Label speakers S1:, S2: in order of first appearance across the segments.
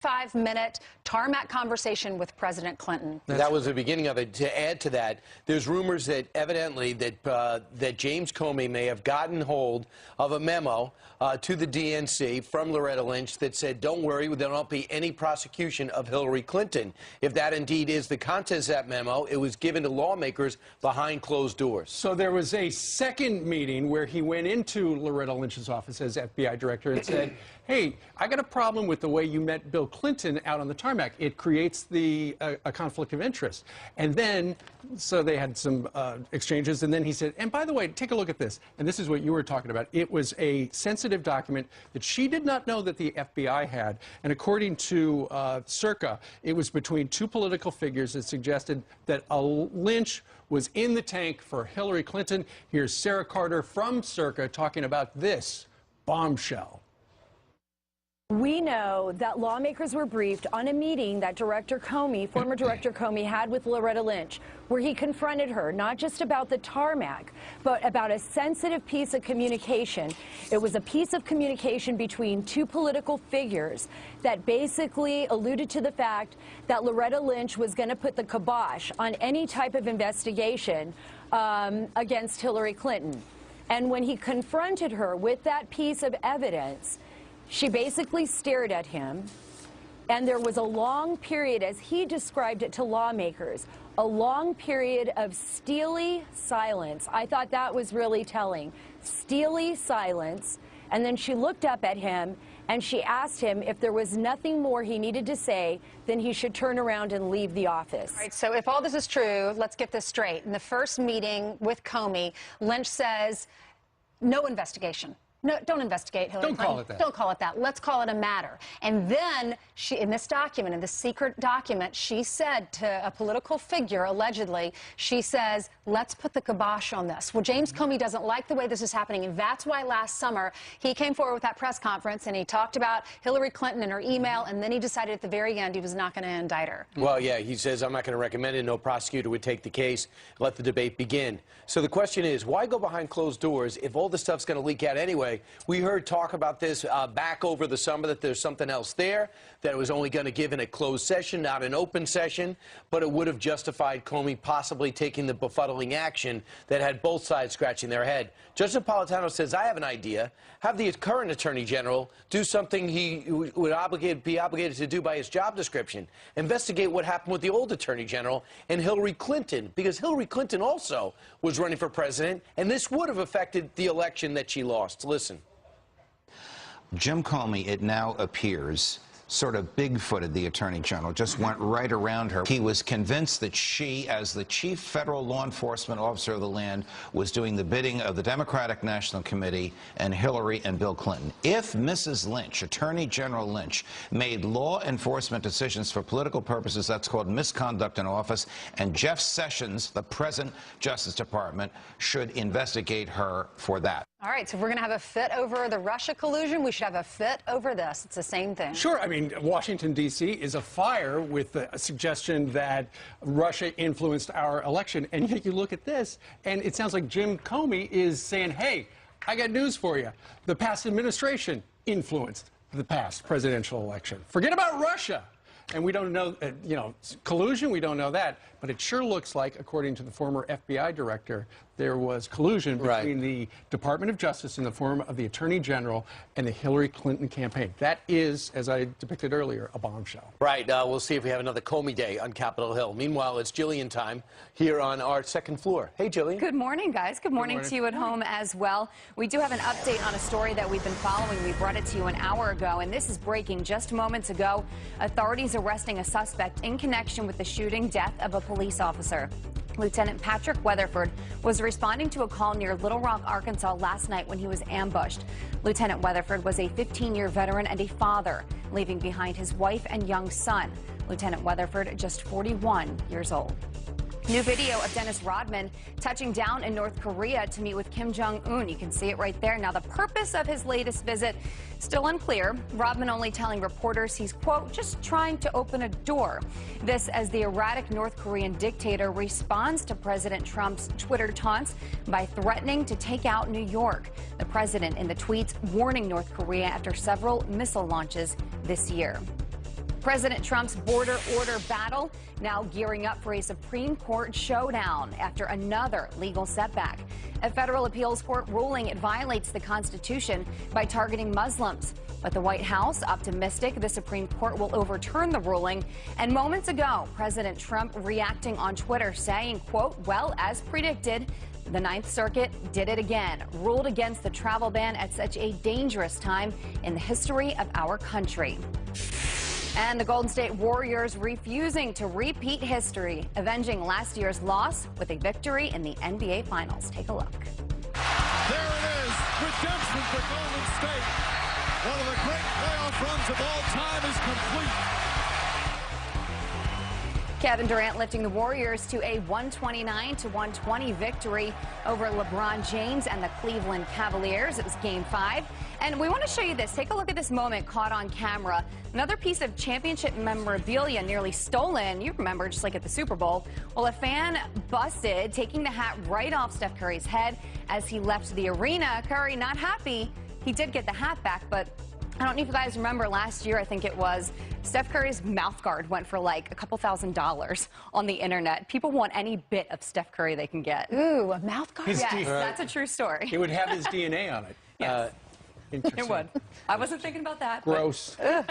S1: 45-minute tarmac conversation with President Clinton.
S2: That was the beginning of it. To add to that, there's rumors that evidently that James Comey may have gotten hold of a memo to the DNC from Loretta Lynch that said, don't worry, there won't be any prosecution of Hillary Clinton. If that indeed is the contents of that memo, it was given to lawmakers behind closed doors.
S3: So there was a second meeting where he went into Loretta Lynch's office as FBI director and said, hey, I got a problem with the way you met Bill Clinton out on the tarmac. It creates a conflict of interest. And then, so they had some exchanges, and then he said, and by the way, take a look at this. And this is what you were talking about. It was a sensitive document that she did not know that the FBI had. And according to Circa, it was between two political figures that suggested that a Lynch was in the tank for Hillary Clinton. Here's Sarah Carter from Circa talking about this bombshell.
S4: We know that lawmakers were briefed on a meeting that Director Comey, former Director Comey, had with Loretta Lynch, where he confronted her, not just about the tarmac, but about a sensitive piece of communication. It was a piece of communication between two political figures that basically alluded to the fact that Loretta Lynch was going to put the kibosh on any type of investigation against Hillary Clinton. And when he confronted her with that piece of evidence, she basically stared at him, and there was a long period, as he described it to lawmakers, a long period of steely silence. I thought that was really telling. Steely silence. And then she looked up at him, and she asked him if there was nothing more he needed to say, then he should turn around and leave the office.
S1: All right, so if all this is true, let's get this straight. In the first meeting with Comey, Lynch says, no investigation. No, don't investigate Hillary Clinton.
S3: Don't call it that.
S1: Don't call it that. Let's call it a matter. And then she, in this document, in this secret document, she said to a political figure, allegedly, she says, let's put the kibosh on this. Well, James Comey doesn't like the way this is happening, and that's why last summer he came forward with that press conference and he talked about Hillary Clinton and her email, and then he decided at the very end he was not going to indict her.
S2: Well, yeah, he says, I'm not going to recommend it. No prosecutor would take the case. Let the debate begin. So the question is, why go behind closed doors if all this stuff's going to leak out anyway? We heard talk about this back over the summer, that there's something else there, that it was only going to give in a closed session, not an open session, but it would have justified Comey possibly taking the befuddling action that had both sides scratching their head. Judge Napolitano says, I have an idea. Have the current Attorney General do something he would be obligated to do by his job description. Investigate what happened with the old Attorney General and Hillary Clinton, because Hillary Clinton also was running for president, and this would have affected the election that she lost. Listen.
S5: Jim Comey, it now appears, sort of big-footed the Attorney General, just went right around her. He was convinced that she, as the chief federal law enforcement officer of the land, was doing the bidding of the Democratic National Committee and Hillary and Bill Clinton. If Mrs. Lynch, Attorney General Lynch, made law enforcement decisions for political purposes, that's called misconduct in office, and Jeff Sessions, the present Justice Department, should investigate her for that.
S1: All right, so if we're going to have a fit over the Russia collusion, we should have a fit over this. It's the same thing.
S3: Sure. I mean, Washington, D.C. is afire with the suggestion that Russia influenced our election. And yet you look at this, and it sounds like Jim Comey is saying, hey, I got news for you. The past administration influenced the past presidential election. Forget about Russia. And we don't know, collusion, we don't know that. But it sure looks like, according to the former FBI director, there was collusion between the Department of Justice in the form of the Attorney General and the Hillary Clinton campaign. That is, as I depicted earlier, a bombshell.
S2: Right. We'll see if we have another Comey day on Capitol Hill. Meanwhile, it's Jillian time here on our second floor. Hey, Jillian.
S6: Good morning, guys. Good morning to you at home as well. We do have an update on a story that we've been following. We brought it to you an hour ago, and this is breaking just moments ago. Authorities arresting a suspect in connection with the shooting death of a police officer. Lieutenant Patrick Weatherford was responding to a call near Little Rock, Arkansas last night when he was ambushed. Lieutenant Weatherford was a 15-year veteran and a father, leaving behind his wife and young son. Lieutenant Weatherford, just 41 years old. New video of Dennis Rodman touching down in North Korea to meet with Kim Jong-un. You can see it right there. Now, the purpose of his latest visit still unclear. Rodman only telling reporters he's, quote, just trying to open a door. This as the erratic North Korean dictator responds to President Trump's Twitter taunts by threatening to take out New York. The president in the tweets warning North Korea after several missile launches this year. President Trump's border order battle now gearing up for a Supreme Court showdown after another legal setback. A federal appeals court ruling it violates the Constitution by targeting Muslims. But the White House optimistic the Supreme Court will overturn the ruling. And moments ago, President Trump reacting on Twitter saying, quote, well, as predicted, the Ninth Circuit did it again, ruled against the travel ban at such a dangerous time in the history of our country. And the Golden State Warriors refusing to repeat history, avenging last year's loss with a victory in the NBA Finals. Take a look.
S7: There it is, redemption for Golden State. One of the great playoff runs of all time is complete.
S6: Kevin Durant lifting the Warriors to a 129-120 victory over LeBron James and the Cleveland Cavaliers. It was Game 5. And we want to show you this. Take a look at this moment caught on camera. Another piece of championship memorabilia nearly stolen. You remember, just like at the Super Bowl. Well, a fan busted, taking the hat right off Steph Curry's head as he left the arena. Curry not happy. He did get the hat back, but I don't know if you guys remember last year, I think it was, Steph Curry's mouth guard went for like a couple $1,000s on the internet. People want any bit of Steph Curry they can get.
S1: Ooh, a mouth guard?
S6: Yes, that's a true story.
S3: It would have his DNA on it.
S6: Yes.
S3: Interesting.
S6: It would. I wasn't thinking about that.
S3: Gross. All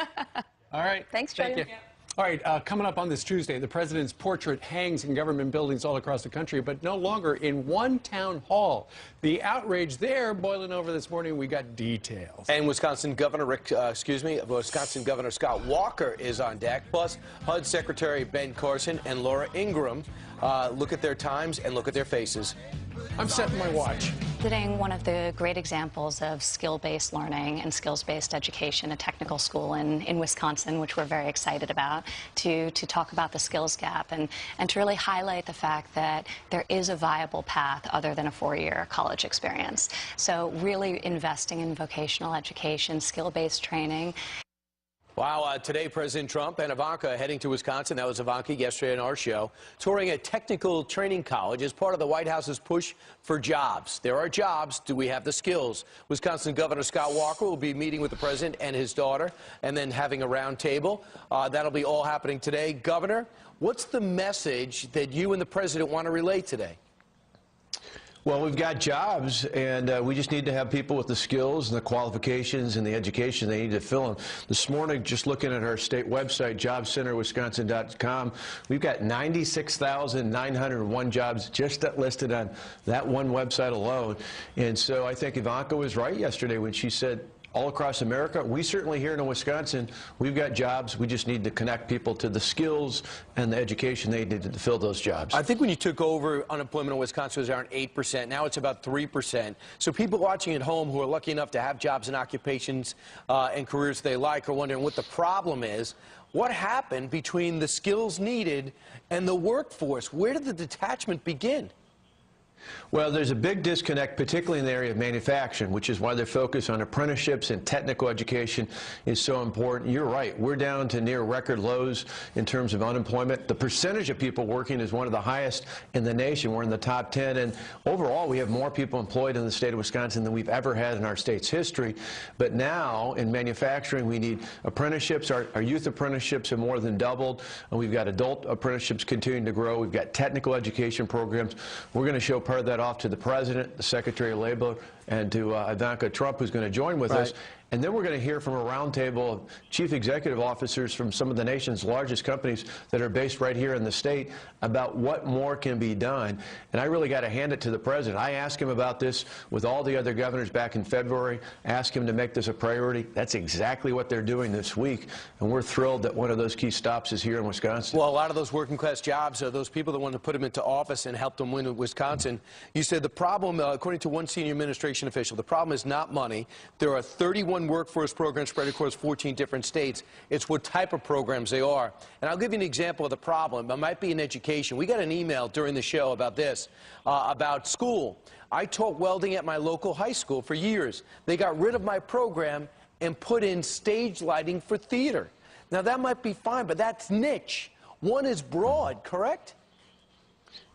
S3: right.
S1: Thanks,
S3: Thank
S1: Jane.
S3: you. All right, coming up on this Tuesday, the president's portrait hangs in government buildings all across the country, but no longer in one town hall. The outrage there boiling over this morning. We got details.
S2: And Wisconsin Governor Scott Walker is on deck, plus HUD Secretary Ben Carson and Laura Ingraham. Look at their times and look at their faces.
S3: I'm setting my watch.
S8: Visiting one of the great examples of skill-based learning and skills-based education, a technical school in Wisconsin, which we're very excited about, to talk about the skills gap and to really highlight the fact that there is a viable path other than a four-year college experience. So really investing in vocational education, skill-based training.
S2: Wow, today President Trump and Ivanka heading to Wisconsin. That was Ivanka yesterday on our show, touring a technical training college as part of the White House's push for jobs. There are jobs. Do we have the skills? Wisconsin Governor Scott Walker will be meeting with the president and his daughter and then having a round table. That'll be all happening today. Governor, what's the message that you and the president want to relay today?
S9: Well, we've got jobs, and we just need to have people with the skills and the qualifications and the education they need to fill them. This morning, just looking at our state website, jobcenterwisconsin.com, we've got 96,901 jobs just listed on that one website alone. And so I think Ivanka was right yesterday when she said, all across America, we certainly here in Wisconsin, we've got jobs. We just need to connect people to the skills and the education they need to fill those jobs.
S2: I think when you took over, unemployment in Wisconsin was around 8%. Now it's about 3%. So people watching at home who are lucky enough to have jobs and occupations and careers they like are wondering what the problem is. What happened between the skills needed and the workforce? Where did the detachment begin?
S9: Well, there's a big disconnect, particularly in the area of manufacturing, which is why their focus on apprenticeships and technical education is so important. You're right. We're down to near record lows in terms of unemployment. The percentage of people working is one of the highest in the nation. We're in the top 10. And overall, we have more people employed in the state of Wisconsin than we've ever had in our state's history. But now, in manufacturing, we need apprenticeships. Our youth apprenticeships have more than doubled. And we've got adult apprenticeships continuing to grow. We've got technical education programs. We're going to show part of that off to the President, the Secretary of Labor, and to Ivanka Trump, who's going to join with us. And then we're going to hear from a roundtable of chief executive officers from some of the nation's largest companies that are based right here in the state about what more can be done. And I really got to hand it to the president. I asked him about this with all the other governors back in February, asked him to make this a priority. That's exactly what they're doing this week. And we're thrilled that one of those key stops is here in Wisconsin.
S2: Well, a lot of those working class jobs are those people that want to put them into office and help them win in Wisconsin. You said the problem, according to one senior administration official, the problem is not money. There are 31 workforce programs spread across 14 different states. It's what type of programs they are. And I'll give you an example of the problem. It might be in education. We got an email during the show about this, about school. I taught welding at my local high school for years. They got rid of my program and put in stage lighting for theater. Now, that might be fine, but that's niche. One is broad, correct?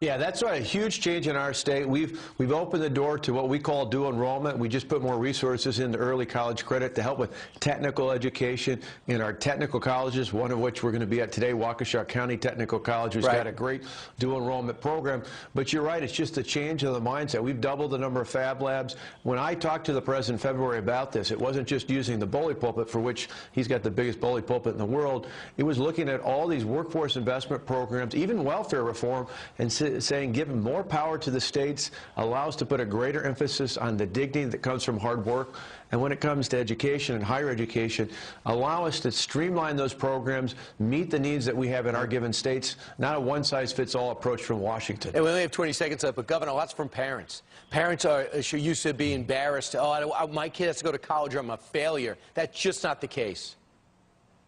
S9: Yeah, that's right. A huge change in our state. We've opened the door to what we call dual enrollment. We just put more resources into early college credit to help with technical education in our technical colleges, one of which we're going to be at today, Waukesha County Technical College, who's got a great dual enrollment program. But you're right, it's just a change of the mindset. We've doubled the number of fab labs. When I talked to the president in February about this, it wasn't just using the bully pulpit, for which he's got the biggest bully pulpit in the world. It was looking at all these workforce investment programs, even welfare reform, and saying giving more power to the states allows to put a greater emphasis on the dignity that comes from hard work. And when it comes to education and higher education, allow us to streamline those programs, meet the needs that we have in our given states, not a one-size-fits-all approach from Washington.
S2: And we only have 20 seconds left, but Governor, lots from parents. Parents are used to be embarrassed. Oh, my kid has to go to college or I'm a failure. That's just not the case.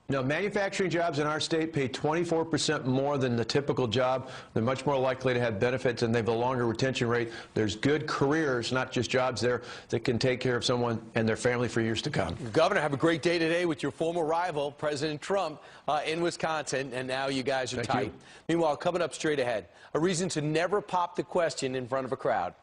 S9: No, manufacturing jobs in our state pay 24% more than the typical job. They're much more likely to have benefits, and they have a longer retention rate. There's good careers, not just jobs there, that can take care of someone and their family for years to come.
S2: Governor, have a great day today with your former rival, President Trump, in Wisconsin, and now you guys are tight. Meanwhile, coming up straight ahead, a reason to never pop the question in front of a crowd.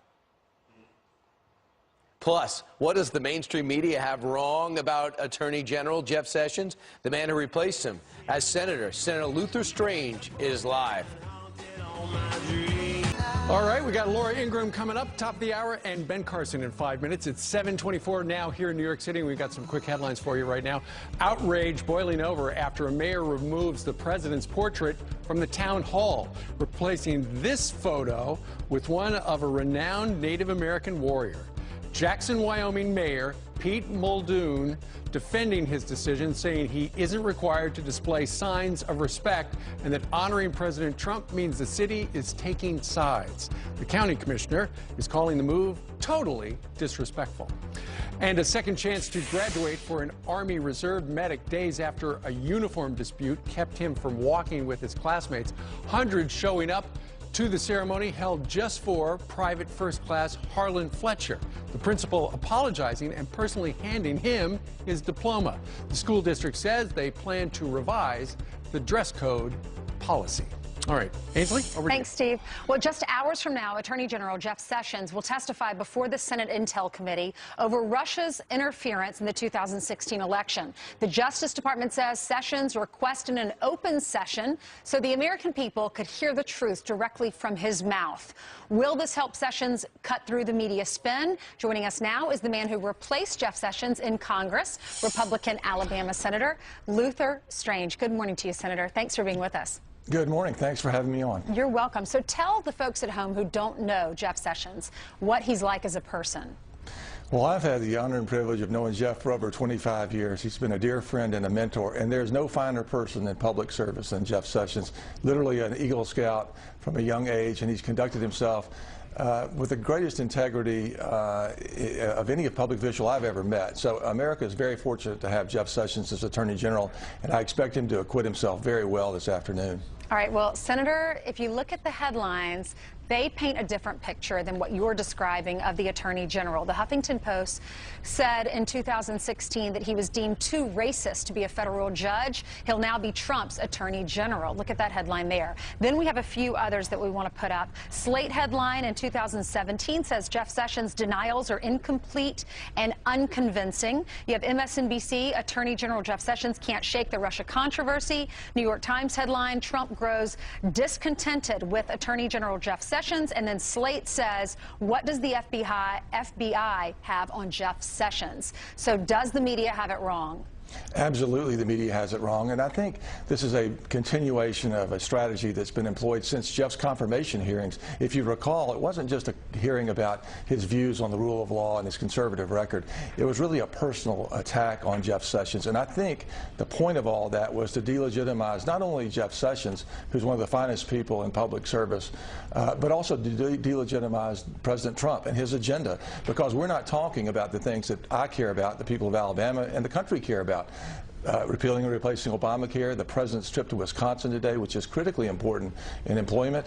S2: Plus, what does the mainstream media have wrong about Attorney General Jeff Sessions, the man who replaced him as Senator? Senator Luther Strange is live.
S3: All right, we got Laura Ingraham coming up, top of the hour, and Ben Carson in 5 minutes. It's 7:24 now here in New York City. We've got some quick headlines for you right now. Outrage boiling over after a mayor removes the president's portrait from the town hall, replacing this photo with one of a renowned Native American warrior. Jackson, Wyoming Mayor Pete Muldoon defending his decision, saying he isn't required to display signs of respect and that honoring President Trump means the city is taking sides. The county commissioner is calling the move totally disrespectful. And a second chance to graduate for an Army Reserve medic days after a uniform dispute kept him from walking with his classmates. Hundreds showing up to the ceremony held just for Private First Class Harlan Fletcher, the principal apologizing and personally handing him his diploma. The school district says they plan to revise the dress code policy. All right, Ainsley, over to you.
S1: Thanks, Steve. Well, just hours from now, Attorney General Jeff Sessions will testify before the Senate Intel Committee over Russia's interference in the 2016 election. The Justice Department says Sessions requested an open session so the American people could hear the truth directly from his mouth. Will this help Sessions cut through the media spin? Joining us now is the man who replaced Jeff Sessions in Congress, Republican Alabama Senator Luther Strange. Good morning to you, Senator. Thanks for being with us.
S10: Good morning. Thanks for having me on.
S1: You're welcome. So tell the folks at home who don't know Jeff Sessions what he's like as a person.
S10: Well, I've had the honor and privilege of knowing Jeff for over 25 years. He's been a dear friend and a mentor, and there's no finer person in public service than Jeff Sessions. Literally an Eagle Scout from a young age, and he's conducted himself with the greatest integrity of any public official I've ever met. So America is very fortunate to have Jeff Sessions as Attorney General, and I expect him to acquit himself very well this afternoon.
S1: All right, well, Senator, if you look at the headlines, they paint a different picture than what you're describing of the Attorney General. The Huffington Post said in 2016 that he was deemed too racist to be a federal judge. He'll now be Trump's Attorney General. Look at that headline there. Then we have a few others that we want to put up. Slate headline in 2017 says Jeff Sessions' denials are incomplete and unconvincing. You have MSNBC, Attorney General Jeff Sessions can't shake the Russia controversy. New York Times headline, Trump grows discontented with Attorney General Jeff Sessions. And then Slate says, what does the FBI have on Jeff Sessions? So does the media have it wrong?
S10: Absolutely, the media has it wrong, and I think this is a continuation of a strategy that's been employed since Jeff's confirmation hearings. If you recall, it wasn't just a hearing about his views on the rule of law and his conservative record. It was really a personal attack on Jeff Sessions, and I think the point of all that was to delegitimize not only Jeff Sessions, who's one of the finest people in public service, but also to delegitimize President Trump and his agenda, because we're not talking about the things that I care about, the people of Alabama and the country care about. Repealing and replacing Obamacare, the president's trip to Wisconsin today, which is critically important in employment,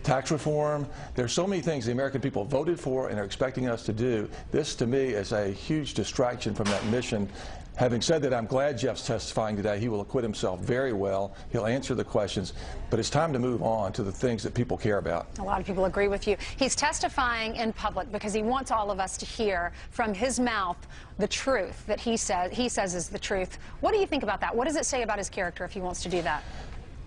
S10: tax reform. There's so many things the American people voted for and are expecting us to do. This, to me, is a huge distraction from that mission. Having said that, I'm glad Jeff's testifying today. He will acquit himself very well. He'll answer the questions, but it's time to move on to the things that people care about.
S1: A lot of people agree with you. He's testifying in public because he wants all of us to hear from his mouth the truth that he says is the truth. What do you think about that? What does it say about his character if he wants to do that?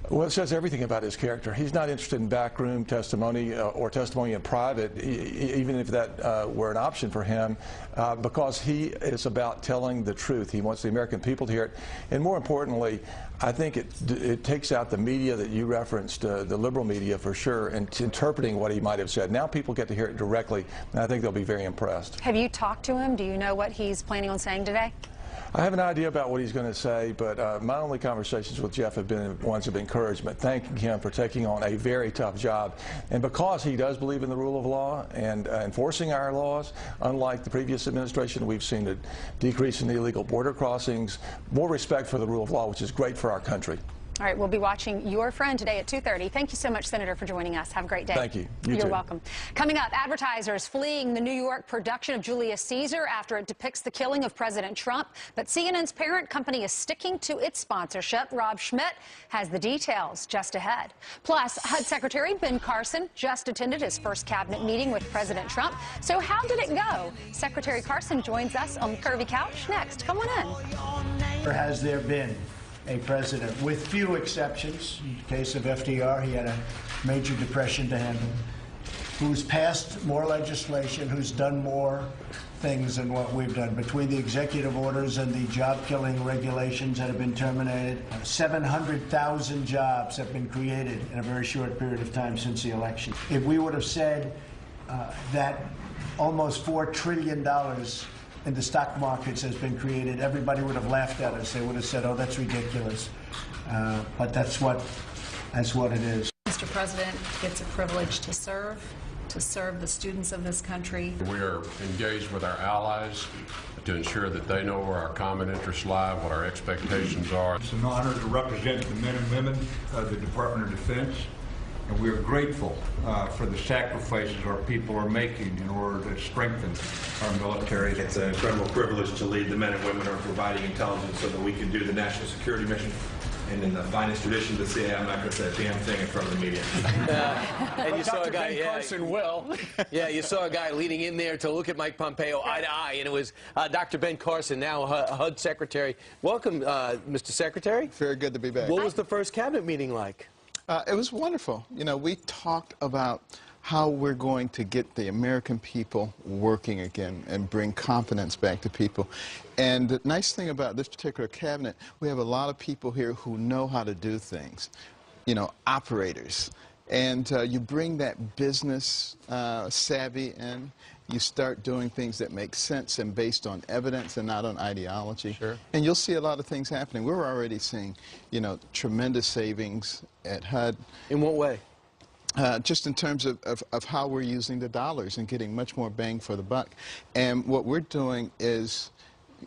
S10: Well, it says everything about his character. He's not interested in backroom testimony or testimony in private, even if that were an option for him, because he is about telling the truth. He wants the American people to hear it. And more importantly, I think it takes out the media that you referenced, the liberal media for sure, and interpreting what he might have said. Now people get to hear it directly, and I think they'll be very impressed.
S1: Have you talked to him? Do you know what he's planning on saying today?
S10: I have an idea about what he's going to say, but my only conversations with Jeff have been ones of encouragement, thanking him for taking on a very tough job. And because he does believe in the rule of law and enforcing our laws, unlike the previous administration, we've seen a decrease in the illegal border crossings, more respect for the rule of law, which is great for our country.
S1: All right, we'll be watching Your Friend today at 2:30. Thank you so much, Senator, for joining us. Have a great day.
S10: Thank you.
S1: You're welcome. Coming up, advertisers fleeing the New York production of Julius Caesar after it depicts the killing of President Trump. But CNN's parent company is sticking to its sponsorship. Rob Schmidt has the details just ahead. Plus, HUD Secretary Ben Carson just attended his first cabinet meeting with President Trump. So how did it go? Secretary Carson joins us on the Curvy Couch next. Come on in.
S11: Has there been a president, with few exceptions, in the case of FDR, he had a major depression to handle, who's passed more legislation, who's done more things than what we've done? Between the executive orders and the job-killing regulations that have been terminated, 700,000 jobs have been created in a very short period of time since the election. If we would have said that almost $4 trillion in the stock markets has been created, everybody would have laughed at us. They would have said, oh, that's ridiculous. But that's what it is.
S12: Mr. President, it's a privilege to serve the students of this country.
S13: We are engaged with our allies to ensure that they know where our common interests lie, what our expectations are.
S14: It's an honor to represent the men and women of the Department of Defense. And we are grateful for the sacrifices our people are making in order to strengthen our military.
S15: It's an incredible privilege to lead the men and women who are providing intelligence so that we can do the national security mission. And in the finest tradition of the CIA, I'm not going to say a damn thing in front of the media.
S2: And you saw a guy,
S3: Carson will.
S2: Yeah, you saw a guy leading in there to look at Mike Pompeo eye to eye, and it was Dr. Ben Carson, now HUD Secretary. Welcome, Mr. Secretary.
S16: Very good to be back.
S2: What was the first cabinet meeting like?
S16: It was wonderful. You know, we talked about how we're going to get the American people working again and bring confidence back to people. And the nice thing about this particular cabinet, we have a lot of people here who know how to do things, you know, operators. And you bring that business savvy in. You start doing things that make sense and based on evidence and not on ideology.
S3: Sure.
S16: And you'll see a lot of things happening. We're already seeing, you know, tremendous savings at HUD.
S2: In what way?
S16: Just in terms of how we're using the dollars and getting much more bang for the buck. And what we're doing is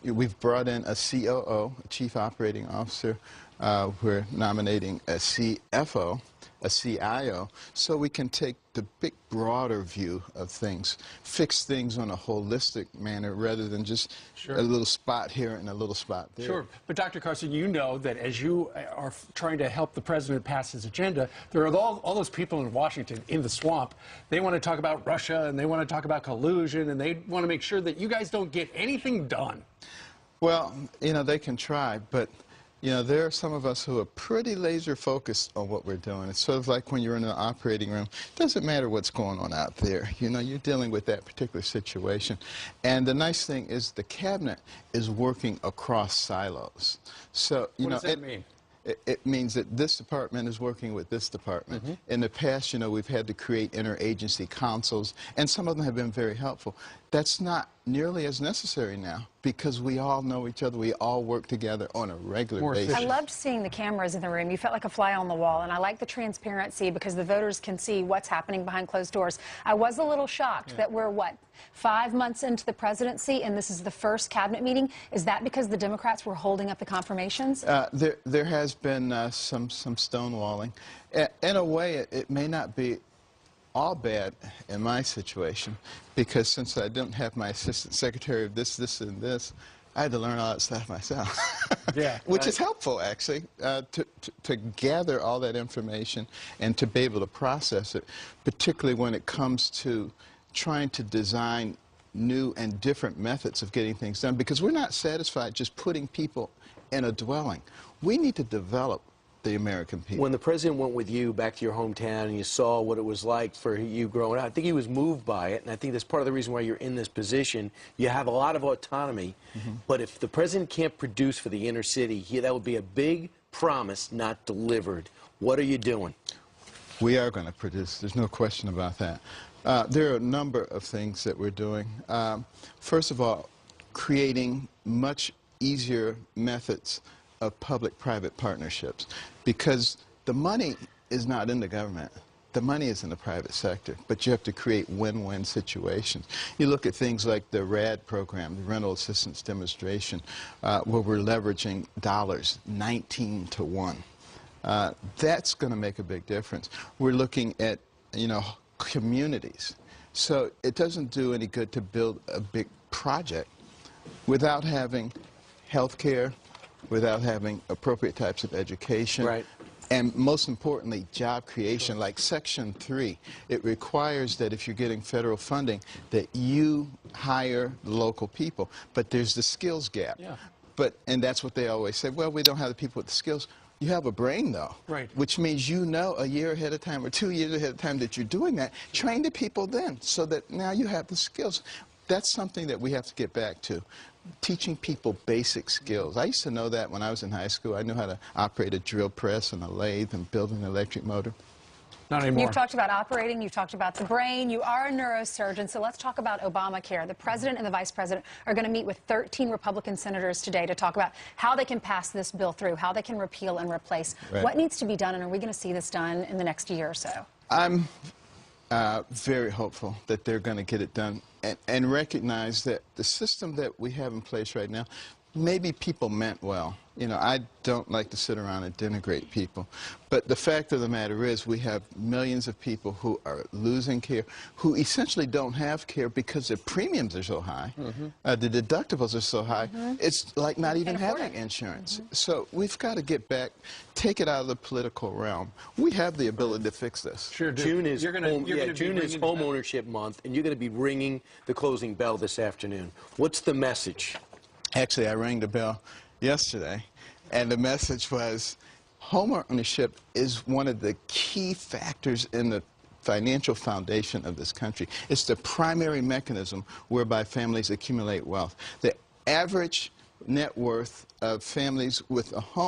S16: we've brought in a COO, a Chief Operating Officer. We're nominating a CFO, a CIO, so we can take the big, broader view of things, fix things on a holistic manner rather than just a little spot here and a little spot there.
S3: Sure. But Dr. Carson, you know that as you are trying to help the president pass his agenda, there are all those people in Washington, in the swamp. They want to talk about Russia, and they want to talk about collusion, and they want to make sure that you guys don't get anything done.
S16: Well, you know, they can try, but you know, there are some of us who are pretty laser focused on what we're doing. It's sort of like when you're in an operating room. It doesn't matter what's going on out there. You know, you're dealing with that particular situation. And the nice thing is the cabinet is working across silos. So, you
S3: what
S16: know,
S3: does that mean?
S16: It means that this department is working with this department. Mm-hmm. In the past, you know, we've had to create interagency councils, and some of them have been very helpful. That's not nearly as necessary now because we all know each other. We all work together on a regular basis.
S1: I loved seeing the cameras in the room. You felt like a fly on the wall, and I like the transparency because the voters can see what's happening behind closed doors. I was a little shocked that we're, 5 months into the presidency, and this is the first cabinet meeting. Is that because the Democrats were holding up the confirmations?
S16: There has been some stonewalling. In a way, it may not be all bad in my situation, because since I don't have my assistant secretary of this, and this, I had to learn all that stuff myself.
S3: Yeah.
S16: Which is helpful, actually, to gather all that information and to be able to process it, particularly when it comes to trying to design new and different methods of getting things done, because we're not satisfied just putting people in a dwelling. We need to develop the American people.
S2: When the president went with you back to your hometown and you saw what it was like for you growing up, I think he was moved by it, and I think that's part of the reason why you're in this position. You have a lot of autonomy, but if the president can't produce for the inner city, that would be a big promise not delivered. What are you doing?
S16: We are going to produce. There's no question about that. There are a number of things that we're doing. First of all, creating much easier methods of public-private partnerships, because the money is not in the government. The money is in the private sector, but you have to create win-win situations. You look at things like the RAD program, the Rental Assistance Demonstration, where we're leveraging dollars 19 to 1. That's going to make a big difference. We're looking at, communities. So it doesn't do any good to build a big project without having health care, without having appropriate types of education,
S2: right,
S16: and most importantly, job creation. Like Section 3, it requires that if you're getting federal funding, that you hire local people. But there's the skills gap.
S3: Yeah.
S16: And that's what they always say, well, we don't have the people with the skills. You have a brain, though,
S3: right,
S16: which means you know a year ahead of time or 2 years ahead of time that you're doing that. Train the people then so that now you have the skills. That's something that we have to get back to. Teaching people basic skills. I used to know that when I was in high school. I knew how to operate a drill press and a lathe and build an electric motor.
S3: Not anymore.
S1: You've talked about operating, you've talked about the brain, you are a neurosurgeon, so let's talk about Obamacare. The president and the vice president are going to meet with 13 Republican senators today to talk about how they can pass this bill through, how they can repeal and replace.
S16: Right.
S1: What needs to be done, and are we going to see this done in the next year or so?
S16: I'm very hopeful that they're going to get it done and recognize that the system that we have in place right now, maybe people meant well. I don't like to sit around and denigrate people. But the fact of the matter is we have millions of people who are losing care, who essentially don't have care because their premiums are so high, the deductibles are so high, it's like not even having insurance. So we've got to get back, take it out of the political realm. We have the ability to fix this.
S3: Sure do.
S2: June is
S3: June
S2: is home ownership month, and you're going to be ringing the closing bell this afternoon. What's the message?
S16: Actually, I rang the bell yesterday, and the message was home ownership is one of the key factors in the financial foundation of this country. It's the primary mechanism whereby families accumulate wealth. The average net worth of families with a home